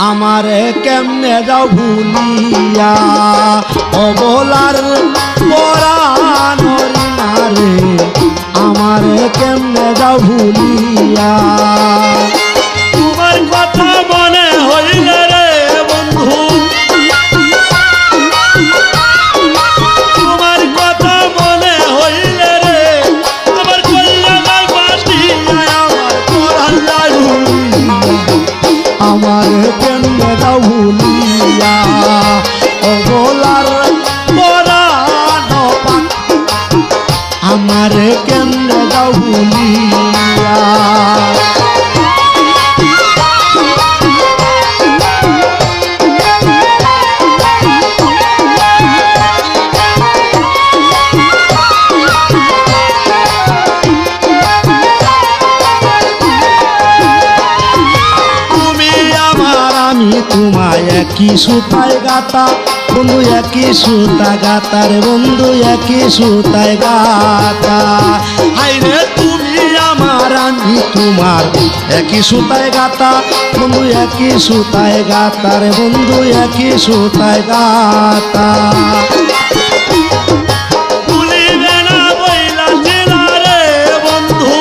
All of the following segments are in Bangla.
আমারে কেমনে যাও ভুলিয়া অবলার পরাণর নারে আমারে কেমনে যাও ভুলিয়া তোমার কথা মনে হইলে রে বন্ধু তোমার কথা মনে হইলে রে আমার কল্যাণ বাসি আমার পরাণ যায় আমারে কেমনে যাও ভুলিয়া অবলার পরাণ আমারে কেমনে যাও ভুলিয়া তোমায় একই সুতায় গাতা বন্ধু একই সুতা গাতার বন্ধু একই সুতায় গাতা আইরে তুমি আমার আমি তোমার একই সুতায় গাতা বন্ধু একই সুতায় গাতার বন্ধু একই সুতায় গাতা ভুলিবে না বইলা ছিলা রে বন্ধু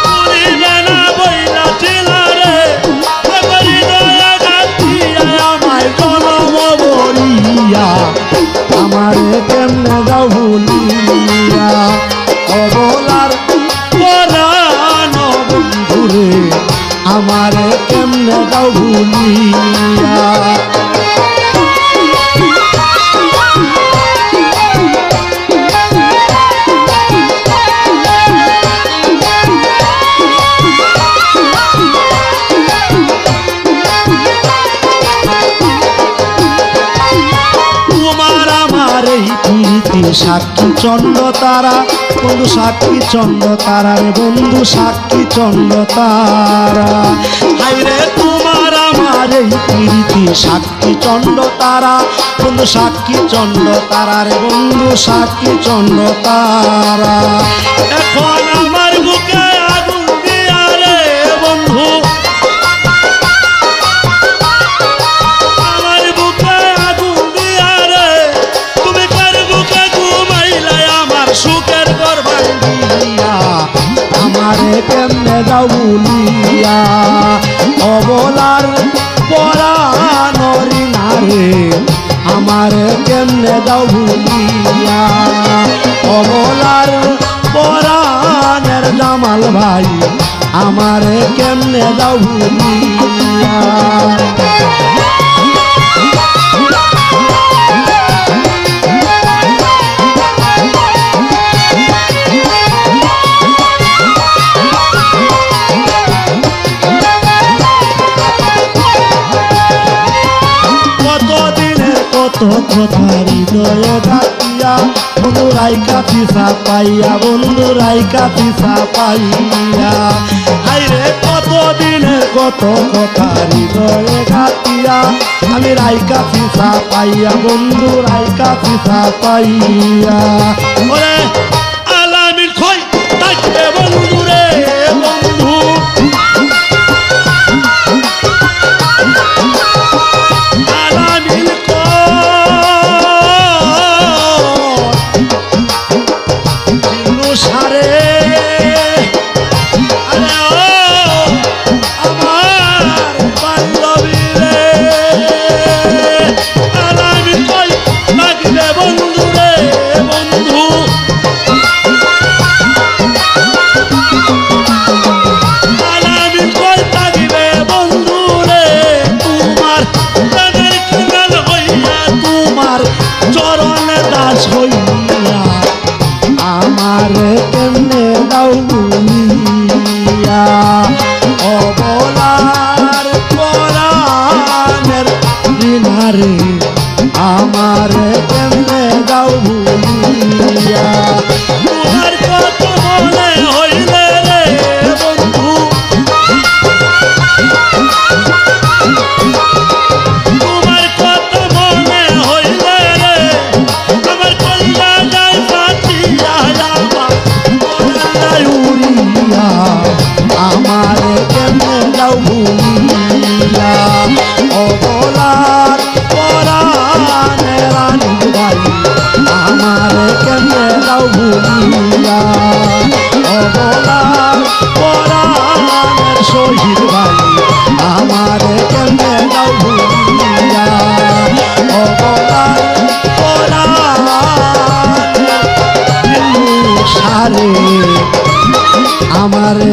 ভুলিবে না বইলা ছিলা রে করি দয়া গাতিয়া আমায় জনম বলিয়া আমারে কেমনে যাও ভুলিয়া অবলার পরাণ বন্ধুরে আমারে কেমনে যাও ভুলিয়া সাক্ষী চন্দ্র তারা বন্ধু সাক্ষী চন্দ্র তারা রে বন্ধু সাক্ষী চন্দ্র তারা হাইরে তোমার আমার এই প্রীতি সাক্ষী চন্দ্র তারা বন্ধু সাক্ষী চন্দ্র তারা রে বন্ধু সাক্ষী চন্দ্র তারা এখন আমার বুকে আগুন দিয়া রে বন্ধু আমার বুকে আগুন দিয়া রে তুমি কার বুকে ঘুমাইলে আমার সুখের ঘর ভাঙিয়া আমারে কেমনে যাও ভুলিয়া অবলার পরাণরি নারে আমারে কেমনে যাও ভুলিয়া অবলার পরাণের জামাল ভাই আমারে কেমনে যাও ভুলিয়া কত কথা হৃদয়ে ডাকিয়া বন্ধুরাই কাপিসা পাইয়া বন্ধুরাই কাপিসা পাইয়া হাইরে কত দিনের কত কথা হৃদয়ে ডাকিয়া আমি রাইকা পিসা পাইয়া বন্ধু রাইকা পিসা পাইয়া ওরে আলামিন কই তাকে বন্ধু রে বন্ধু আমার কেমনে যাও ভুলিয়া তোমার কত মনে হইলে রে বন্ধু তোমার কত মনে হইলে রে আমার কল্লা যায় পাতিয়া আমার কেমনে ভাইয়া অবলার পরাণের শহীদ ভাই আমারে কেমনে দাও ভুলিয়া অবলার পরাণের সারে আমারে